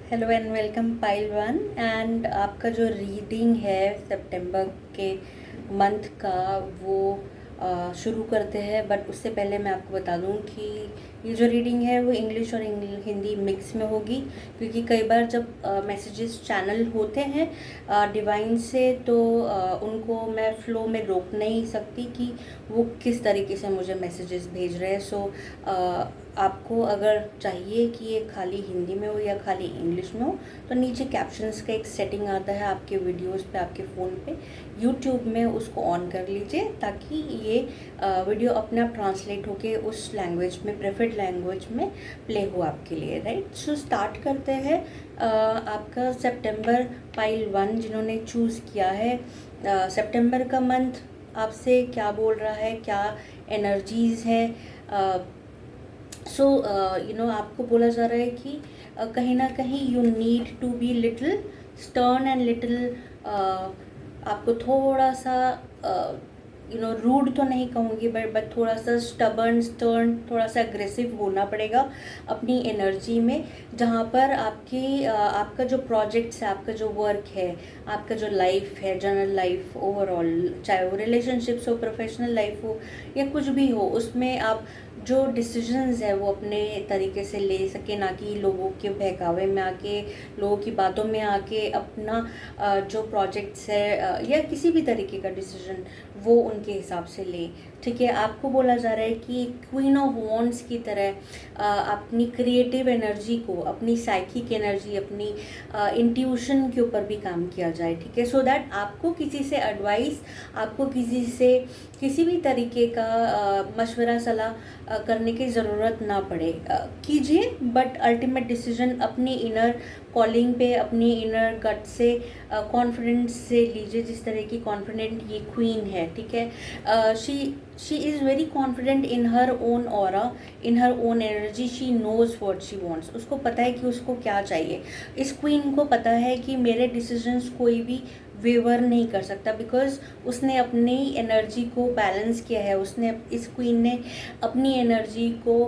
Hello and welcome pile one. And आपका जो reading है सितंबर के मंथ का वो शुरू करते हैं। बट उससे पहले मैं आपको बता दूं कि ये जो रीडिंग है वो इंग्लिश और हिंदी मिक्स में होगी, क्योंकि कई बार जब मैसेजेस चैनल होते हैं डिवाइन से तो उनको मैं फ्लो में रोक नहीं सकती कि वो किस तरीके से मुझे मैसेजेस भेज रहे हैं। सो आपको अगर चाहिए कि ये खाली हिंदी में हो या खाली इंग्लिश में हो तो नीचे कैप्शंस का एक सेटिंग आता है आपके वीडियोस पे, आपके फ़ोन पे, यूट्यूब में उसको ऑन कर लीजिए ताकि ये वीडियो अपने आप ट्रांसलेट होके उस लैंग्वेज में, प्रेफर्ड लैंग्वेज में प्ले हो आपके लिए। राइट, सो स्टार्ट करते हैं। आपका सितंबर पाइल वन जिन्होंने चूज़ किया है, सितंबर का मंथ आपसे क्या बोल रहा है, क्या एनर्जीज़ है। आपको बोला जा रहा है कि कहीं ना कहीं you need to be little stern and little, आपको थोड़ा सा रूड तो नहीं कहूँगी बट थोड़ा सा स्टर्न, थोड़ा सा अग्रेसिव होना पड़ेगा अपनी एनर्जी में। जहाँ पर आपका जो प्रोजेक्ट्स है, आपका जो वर्क है, आपका जो लाइफ है, जनरल लाइफ ओवरऑल, चाहे वो रिलेशनशिप्स हो, प्रोफेशनल लाइफ हो या कुछ भी हो, उसमें आप जो डिसीजंस है वो अपने तरीके से ले सके, ना कि लोगों के बहकावे में आके, लोगों की बातों में आके अपना जो प्रोजेक्ट्स है या किसी भी तरीके का डिसीजन वो उनके हिसाब से ले। ठीक है, आपको बोला जा रहा है कि क्वीन ऑफ वॉन्ड्स की तरह अपनी क्रिएटिव एनर्जी को, अपनी साइकिक एनर्जी, अपनी इंट्यूशन के ऊपर भी काम किया जाए। ठीक है, सो दैट आपको किसी से एडवाइस, आपको किसी से किसी भी तरीके का मशवरा, सलाह करने की ज़रूरत ना पड़े। कीजिए बट अल्टीमेट डिसीजन अपनी इनर कॉलिंग पे, अपनी इनर गट से, कॉन्फिडेंस से लीजिए, जिस तरह की कॉन्फिडेंट ये क्वीन है। ठीक है, she is very confident in her own aura, in her own energy. She knows what she wants, उसको पता है कि उसको क्या चाहिए। इस क्वीन को पता है कि मेरे डिसीजंस कोई भी वेवर नहीं कर सकता, बिकॉज उसने अपनी एनर्जी को बैलेंस किया है। इस क्वीन ने अपनी एनर्जी को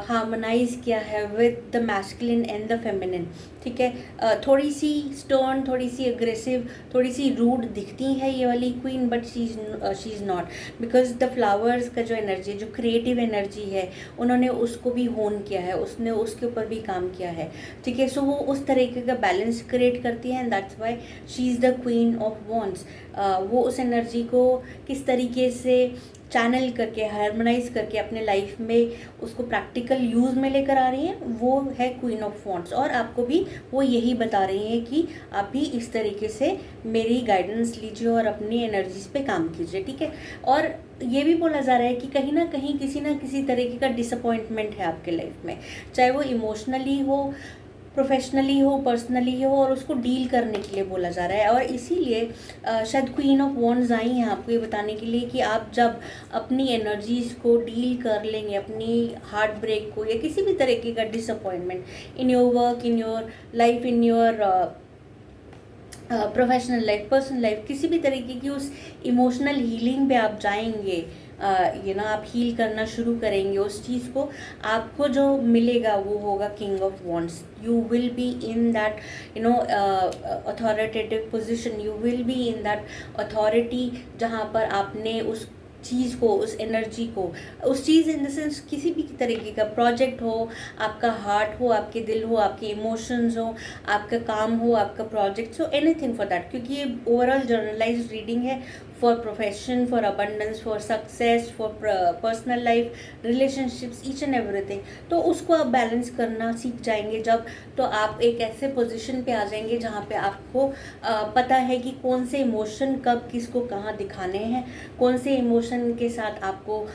हार्मोनाइज किया है with the masculine and the feminine. ठीक है, थोड़ी सी स्टर्न, थोड़ी सी अग्रेसिव, थोड़ी सी रूड दिखती है ये वाली queen, but she is not, because the flowers का जो एनर्जी, जो क्रिएटिव एनर्जी है, उन्होंने उसको भी होन किया है, उसने उसके ऊपर भी काम किया है। ठीक है, सो वो उस तरीके का बैलेंस क्रिएट करती है and that's why she is the queen of wands. वो उस एनर्जी को किस तरीके से चैनल करके, हार्मोनाइज करके अपने लाइफ में उसको प्रैक्टिकल यूज़ में लेकर आ रही हैं, वो है क्वीन ऑफ वॉन्ड्स। और आपको भी वो यही बता रही हैं कि आप भी इस तरीके से मेरी गाइडेंस लीजिए और अपनी एनर्जीज पे काम कीजिए। ठीक है, और ये भी बोला जा रहा है कि कहीं ना कहीं किसी ना किसी तरीके का डिसअपॉइंटमेंट है आपके लाइफ में, चाहे वो इमोशनली हो, प्रोफेशनली हो, पर्सनली हो, और उसको डील करने के लिए बोला जा रहा है। और इसीलिए शायद क्वीन ऑफ वॉन्ड्स आई हैं आपको ये बताने के लिए कि आप जब अपनी एनर्जीज़ को डील कर लेंगे, अपनी हार्ट ब्रेक को या किसी भी तरीके का disappointment in your work, in your life, in your professional life, personal life, किसी भी तरीके की उस इमोशनल हीलिंग पे आप जाएंगे, आप हील करना शुरू करेंगे उस चीज़ को, आपको जो मिलेगा वो होगा king of wands. You will be in that authoritative position, you will be in that authority जहाँ पर आपने उस चीज़ को, उस एनर्जी को, उस चीज़ इन द सेंस किसी भी तरीके का प्रोजेक्ट हो, आपका हार्ट हो, आपके दिल हो, आपके इमोशंस हो, आपका काम हो, आपका प्रोजेक्ट्स हो, एनीथिंग फॉर दैट, क्योंकि ये ओवरऑल जर्नलाइज्ड रीडिंग है for profession, for abundance, for success, for personal life, relationships, each and everything. तो उसको आप बैलेंस करना सीख जाएंगे जब, तो आप एक ऐसे पोजीशन पे आ जाएंगे जहाँ पे आपको पता है कि कौन से इमोशन कब किसको कहाँ दिखाने हैं, कौन से इमोशन के साथ आपको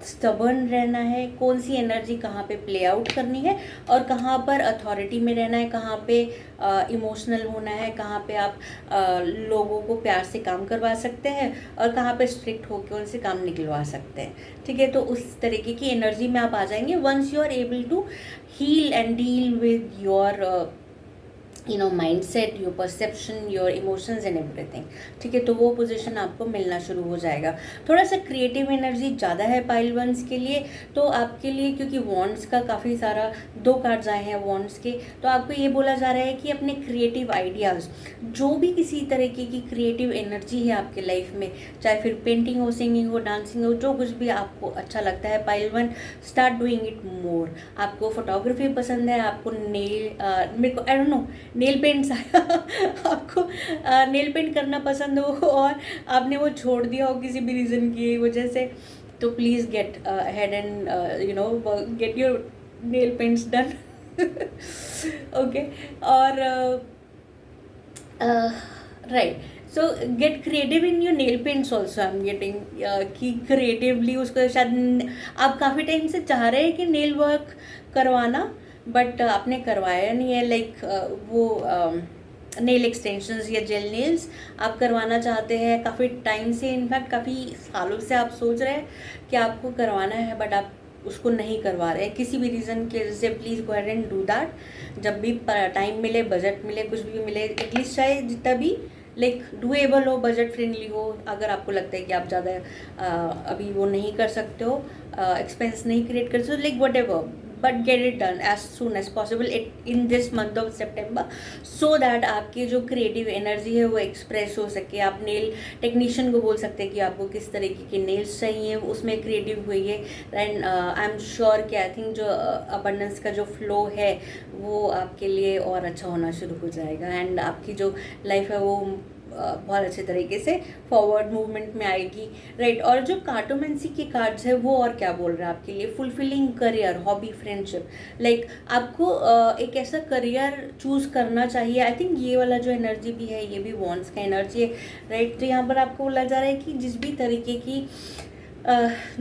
स्टबर्न रहना है, कौन सी एनर्जी कहाँ पे प्ले आउट करनी है, और कहाँ पर अथॉरिटी में रहना है, कहाँ पे इमोशनल होना है, कहाँ पे आप लोगों को प्यार से काम करवा सकते हैं, और कहाँ पे स्ट्रिक्ट होकर उनसे काम निकलवा सकते हैं। ठीक है, तो उस तरीके की एनर्जी में आप आ जाएंगे once you are able to heal and deal with your mindset, your perception, your emotions and everything. ठीक है, तो वो पोजीशन आपको मिलना शुरू हो जाएगा। थोड़ा सा क्रिएटिव एनर्जी ज़्यादा है पाइल वंस के लिए, तो आपके लिए, क्योंकि वॉन्ड्स का काफ़ी सारा 2 कार्ड्स आए हैं वॉन्ड्स के, तो आपको ये बोला जा रहा है कि अपने क्रिएटिव आइडियाज़, जो भी किसी तरीके की क्रिएटिव एनर्जी है आपके लाइफ में, चाहे फिर पेंटिंग हो, सिंगिंग हो, डांसिंग हो, जो कुछ भी आपको अच्छा लगता है pile one, start doing it more. आपको फोटोग्राफी पसंद है, आपको मेरे को I don't know nail paints आपको नेल पेंट करना पसंद हो और आपने वो छोड़ दिया हो किसी भी रीज़न की वजह से, तो please get head and get your nail paints done. Okay, और right, so get creative in your nail paints also. I am getting कि क्रिएटिवली उसको, शायद आप काफ़ी टाइम से चाह रहे हैं कि नेल वर्क करवाना, बट आपने करवाया नहीं है, लाइक वो नेल एक्सटेंशंस या जेल नेल्स आप करवाना चाहते हैं काफ़ी टाइम से, इनफैक्ट काफ़ी सालों से आप सोच रहे हैं कि आपको करवाना है, बट आप उसको नहीं करवा रहे हैं किसी भी रीज़न के वजह से। Please go ahead and do that. जब भी टाइम मिले, बजट मिले, कुछ भी मिले, एटलीस्ट चाहे जितना भी लाइक डूएबल हो, बजट फ्रेंडली हो। अगर आपको लगता है कि आप ज़्यादा अभी वो नहीं कर सकते हो, एक्सपेंस नहीं क्रिएट कर सकते हो, like whatever, but get it done as soon as possible in this month of September, so that आपकी जो क्रिएटिव एनर्जी है वो एक्सप्रेस हो सके। आप नेल टेक्नीशियन को बोल सकते हैं कि आपको किस तरीके के नेल्स चाहिए, उसमें क्रिएटिव हुई है। एंड आई एम श्योर कि आई थिंक जो अबंडेंस का जो फ्लो है वो आपके लिए और अच्छा होना शुरू हो जाएगा, एंड आपकी जो लाइफ है वो बहुत अच्छे तरीके से फॉरवर्ड मूवमेंट में आएगी, राइट। और जो कार्टोमेंसी के कार्ड्स है वो और क्या बोल रहे हैं आपके लिए, fulfilling career, hobby, friendship, like आपको एक ऐसा करियर चूज़ करना चाहिए। आई थिंक ये वाला जो एनर्जी भी है ये भी वॉन्ट्स का एनर्जी है, राइट। तो यहाँ पर आपको बोला जा रहा है कि जिस भी तरीके की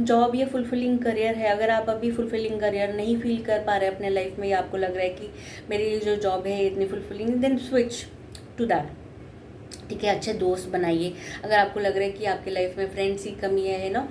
जॉब या फुलफिलिंग करियर है, अगर आप अभी फुलफिलिंग करियर नहीं फील कर पा रहे अपने लाइफ में, या आपको लग रहा है कि मेरी ये जो जॉब है इतनी fulfilling, then switch to that. ठीक है, अच्छे दोस्त बनाइए। अगर आपको लग रहा है कि आपके लाइफ में फ्रेंड्स की कमी है ना,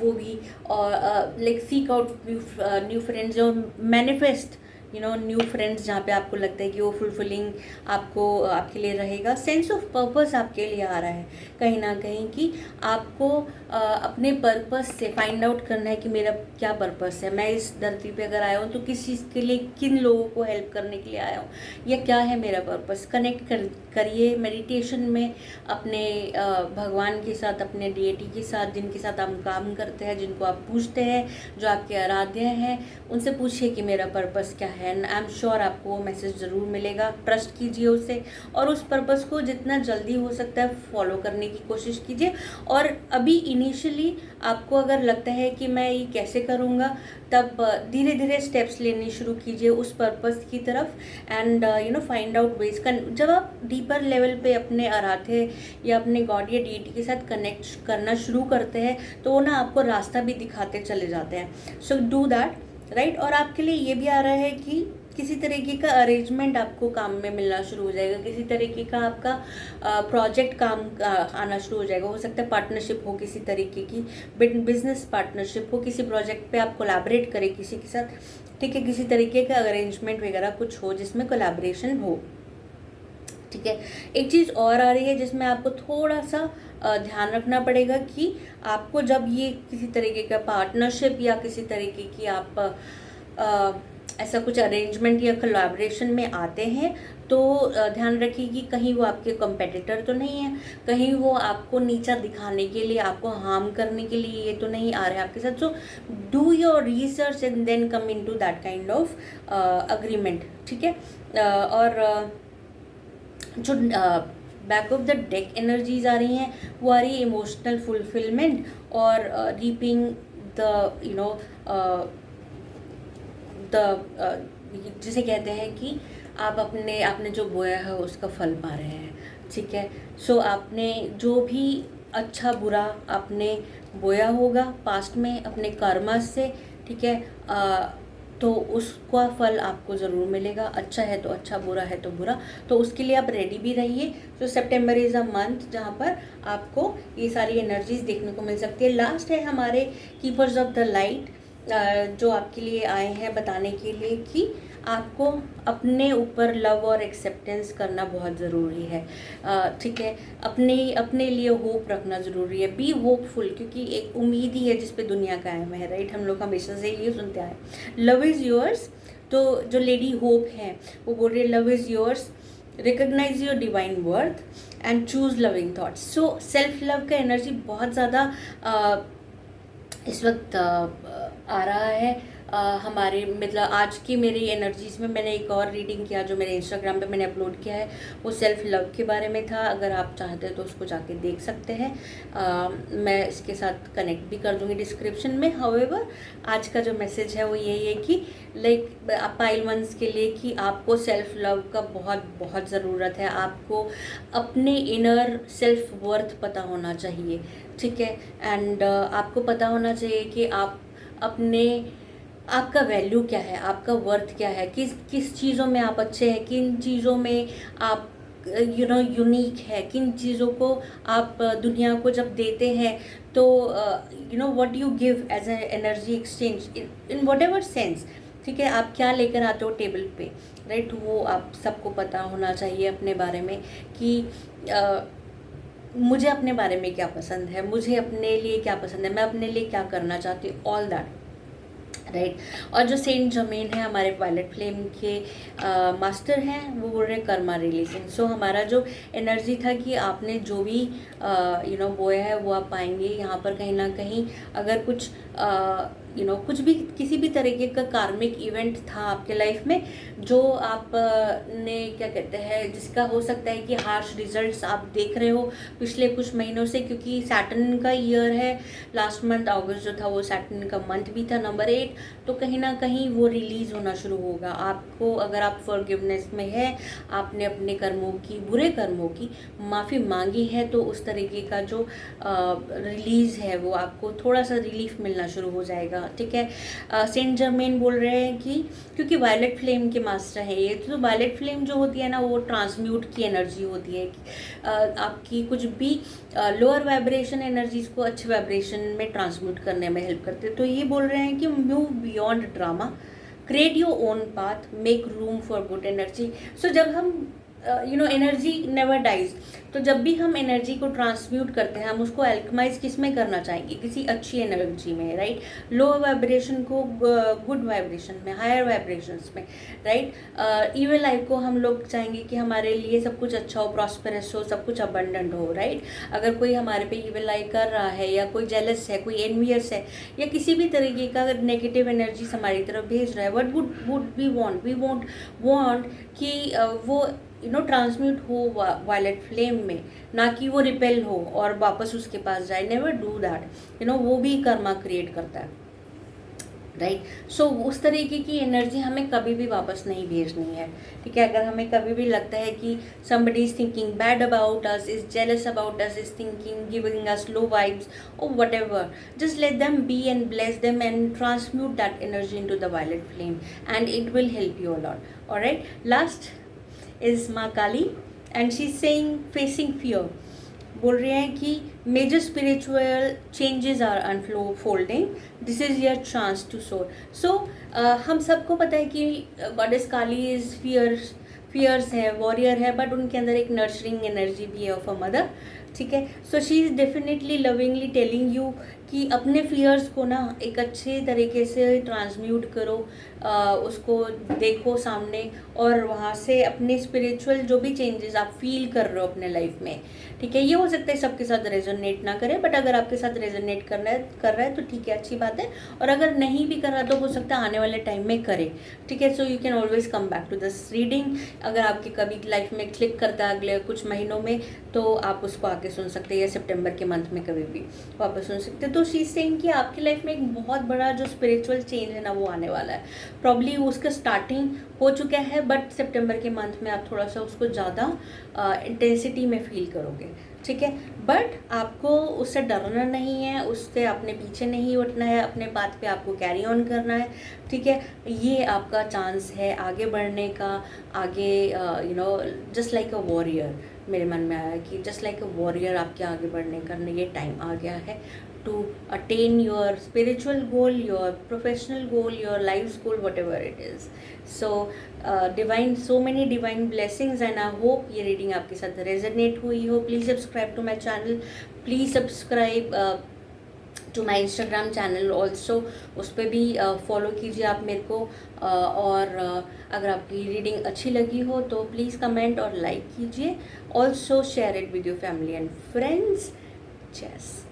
वो भी, और like seek out new friends, जो मैनिफेस्ट न्यू फ्रेंड्स, जहाँ पे आपको लगता है कि वो फुलफिलिंग आपको आपके लिए रहेगा। सेंस ऑफ पर्पस आपके लिए आ रहा है कहीं ना कहीं, कि आपको अपने पर्पस से फाइंड आउट करना है कि मेरा क्या पर्पस है, मैं इस धरती पे अगर आया हूँ तो किस चीज़ के लिए, किन लोगों को हेल्प करने के लिए आया हूँ, या क्या है मेरा पर्पस। कनेक्ट करिए मेडिटेशन में अपने भगवान के साथ, अपने डीएटी के साथ, जिनके साथ आप काम करते हैं, जिनको आप पूछते हैं, जो आपके आराध्य हैं, उनसे पूछिए कि मेरा पर्पस क्या है। एंड आई एम श्योर आपको वो मैसेज ज़रूर मिलेगा। ट्रस्ट कीजिए उसे, और उस पर्पस को जितना जल्दी हो सकता है फॉलो करने की कोशिश कीजिए। और अभी इनिशियली आपको अगर लगता है कि मैं ये कैसे करूँगा, तब धीरे धीरे स्टेप्स लेने शुरू कीजिए उस पर्पस की तरफ, एंड फाइंड आउट वेज। जब आप डीपर लेवल पे अपने आराध्य या अपने गॉड या डीटी के साथ कनेक्ट करना शुरू करते हैं, तो वो ना आपको रास्ता भी दिखाते चले जाते हैं। So do that, right. और आपके लिए ये भी आ रहा है कि किसी तरीके का अरेंजमेंट आपको काम में मिलना शुरू हो जाएगा, किसी तरीके का आपका प्रोजेक्ट काम आना शुरू हो जाएगा। हो सकता है पार्टनरशिप हो, किसी तरीके की बिजनेस पार्टनरशिप हो, किसी प्रोजेक्ट पे आप कोलैबोरेट करें किसी के साथ, ठीक है, किसी तरीके का अरेंजमेंट वगैरह कुछ हो जिसमें कोलैबोरेशन हो, ठीक है। एक चीज़ और आ रही है जिसमें आपको थोड़ा सा ध्यान रखना पड़ेगा कि आपको जब ये किसी तरीके का पार्टनरशिप या किसी तरीके की आप ऐसा कुछ अरेंजमेंट या कोलैबोरेशन में आते हैं, तो ध्यान रखिए कि कहीं वो आपके कंपेटिटर तो नहीं है, कहीं वो आपको नीचा दिखाने के लिए, आपको हार्म करने के लिए ये तो नहीं आ रहे हैं आपके साथ। So do your research and then come in to that kind of agreement, ठीक है। और जो back of the deck energies आ रही हैं वो आ रही है इमोशनल फुलफिलमेंट और रीपिंग द जिसे कहते हैं कि आप आपने जो बोया है उसका फल पा रहे हैं, ठीक है। सो आपने जो भी अच्छा बुरा आपने बोया होगा पास्ट में अपने कर्मा से, ठीक है, तो उसका फल आपको ज़रूर मिलेगा। अच्छा है तो अच्छा, बुरा है तो बुरा, तो उसके लिए आप रेडी भी रहिए। तो सितंबर इज़ अ मंथ जहाँ पर आपको ये सारी एनर्जीज देखने को मिल सकती है। लास्ट है हमारे कीपर्स ऑफ द लाइट, जो आपके लिए आए हैं बताने के लिए कि आपको अपने ऊपर लव और एक्सेप्टेंस करना बहुत ज़रूरी है, ठीक है। अपने लिए होप रखना ज़रूरी है, बी होपफुल, क्योंकि एक उम्मीद ही है जिस पे दुनिया कायम है, राइट। हम लोग हमेशा से ये सुनते आए, लव इज़ योर्स। तो जो लेडी होप है वो बोल रही है love is yours, recognise your divine worth and choose loving thoughts. So self love का एनर्जी बहुत ज़्यादा इस वक्त आ रहा है हमारे, मतलब आज की मेरी एनर्जीज़ में। मैंने एक और रीडिंग किया जो मेरे इंस्टाग्राम पे मैंने अपलोड किया है, वो सेल्फ लव के बारे में था। अगर आप चाहते हैं तो उसको जाके देख सकते हैं, मैं इसके साथ कनेक्ट भी कर दूँगी डिस्क्रिप्शन में। हाउएवर आज का जो मैसेज है वो यही है कि लाइक पाइल वंस के लिए कि आपको सेल्फ लव का बहुत बहुत ज़रूरत है। आपको अपने इनर सेल्फ वर्थ पता होना चाहिए, ठीक है। एंड आपको पता होना चाहिए कि आप अपने, आपका वैल्यू क्या है, आपका वर्थ क्या है, किस चीज़ों में आप अच्छे हैं, किन चीज़ों में आप यूनिक है, किन चीज़ों को आप दुनिया को जब देते हैं तो what you give as a energy exchange in whatever sense, ठीक है। आप क्या लेकर आते हो टेबल पे, राइट। वो आप सबको पता होना चाहिए अपने बारे में कि मुझे अपने बारे में क्या पसंद है, मुझे अपने लिए क्या पसंद है, मैं अपने लिए क्या करना चाहती हूँ, ऑल दैट, राइट। और जो सेंट जर्मेन है हमारे वायलेट फ्लेम के मास्टर हैं, वो बोल रहे हैं कर्मा रिलीजिंग। सो हमारा जो एनर्जी था कि आपने जो भी बोया है वो आप पाएंगे यहाँ पर कहीं ना कहीं। अगर कुछ कुछ भी किसी भी तरीके का कार्मिक इवेंट था आपके लाइफ में जो आप ने क्या कहते हैं, जिसका हो सकता है कि हार्श रिजल्ट्स आप देख रहे हो पिछले कुछ महीनों से, क्योंकि सैटर्न का ईयर है। लास्ट मंथ अगस्त जो था वो सैटर्न का मंथ भी था, नंबर 8। तो कहीं ना कहीं वो रिलीज़ होना शुरू होगा आपको। अगर आप फॉरगिवनेस में है, आपने अपने कर्मों की, बुरे कर्मों की माफ़ी मांगी है, तो उस तरीके का जो रिलीज़ है वो आपको थोड़ा सा रिलीफ मिलना शुरू हो जाएगा, ठीक है। सेंट जर्मेन बोल रहे हैं कि क्योंकि वायलेट फ्लेम के मास्टर है ये, तो वायलेट फ्लेम जो होती है ना वो ट्रांसम्यूट की एनर्जी होती है। आपकी कुछ भी लोअर वाइब्रेशन एनर्जीज को अच्छे वाइब्रेशन में ट्रांसम्यूट करने में हेल्प करते हैं। तो ये बोल रहे हैं कि move beyond drama, create your own path, make room for good energy. So जब हम एनर्जी नेवर डाइज, तो जब भी हम एनर्जी को ट्रांसम्यूट करते हैं, हम उसको एल्कमाइज किस में करना चाहेंगे, किसी अच्छी एनर्जी में, राइट। लो वाइब्रेशन को गुड वाइब्रेशन में, हायर वाइब्रेशंस में, राइट। इवन लाइफ को हम लोग चाहेंगे कि हमारे लिए सब कुछ अच्छा हो, प्रॉस्पेरस हो, सब कुछ अबंडेंट हो, राइट। अगर कोई हमारे पे इवन लाइक कर रहा है या कोई जेलस है, कोई एनवियस है या किसी भी तरीके का नेगेटिव एनर्जी हमारी तरफ भेज रहा है, वट वुड वी वॉन्ट कि वो ट्रांसम्यूट हो वायलेट फ्लेम में, ना कि वो रिपेल हो और वापस उसके पास जाए। नेवर डू दैट, वो भी कर्मा क्रिएट करता है, राइट। सो उस तरीके की एनर्जी हमें कभी भी वापस नहीं भेजनी है, ठीक है। अगर हमें कभी भी लगता है कि somebody is thinking bad about us, is jealous about us, is thinking, giving us low vibes or whatever, just let them be and bless them and transmute that energy into the violet flame and it will help you a lot, alright। Last is माँ काली and she's saying facing fear। बोल रहे हैं कि major spiritual changes are unfolding, this is your chance to soar. So हम सबको पता है कि गॉडेस काली इज़ फियर्स है, वॉरियर है, बट उनके अंदर एक नर्चरिंग एनर्जी भी है ऑफ अ मदर, ठीक है। So she is definitely lovingly telling you कि अपने फियर्स को ना एक अच्छे तरीके से ट्रांसम्यूट करो, उसको देखो सामने और वहाँ से अपने स्पिरिचुअल जो भी चेंजेस आप फील कर रहे हो अपने लाइफ में, ठीक है। ये हो सकता है सबके साथ रेजोनेट ना करे, बट अगर आपके साथ रेजोनेट कर रहा है तो ठीक है, अच्छी बात है। और अगर नहीं भी कर रहा तो हो सकता है आने वाले टाइम में करे, ठीक है। So you can always come back to this reading. अगर आपकी कभी लाइफ में क्लिक करता है अगले कुछ महीनों में, तो आप उसको आके सुन सकते हैं, या सितंबर के मंथ में कभी भी वापस सुन सकते हैं। तो शी सेइंग कि आपकी लाइफ में एक बहुत बड़ा जो स्पिरिचुअल चेंज है ना वो आने वाला है। प्रॉब्ली उसका स्टार्टिंग हो चुका है, बट सितंबर के मंथ में आप थोड़ा सा उसको ज़्यादा इंटेंसिटी में फील करोगे, ठीक है। बट आपको उससे डरना नहीं है, उससे अपने पीछे नहीं उठना है, अपने बात पे आपको कैरी ऑन करना है, ठीक है। ये आपका चांस है आगे बढ़ने का, आगे जस्ट लाइक अ वॉरियर, मेरे मन में आया कि जस्ट लाइक अ वॉरियर आपके आगे बढ़ने का ये टाइम आ गया है to attain your spiritual goal, your professional goal, your life's goal, whatever it is. So divine, so many divine blessings, and I hope ये reading आपके साथ resonate हुई हो. Please subscribe to my channel. Please subscribe to my Instagram channel also, उस पर भी follow कीजिए आप मेरे को. और अगर आपकी रीडिंग अच्छी लगी हो तो प्लीज़ कमेंट और लाइक कीजिए. Also share it with your family and friends. Chess.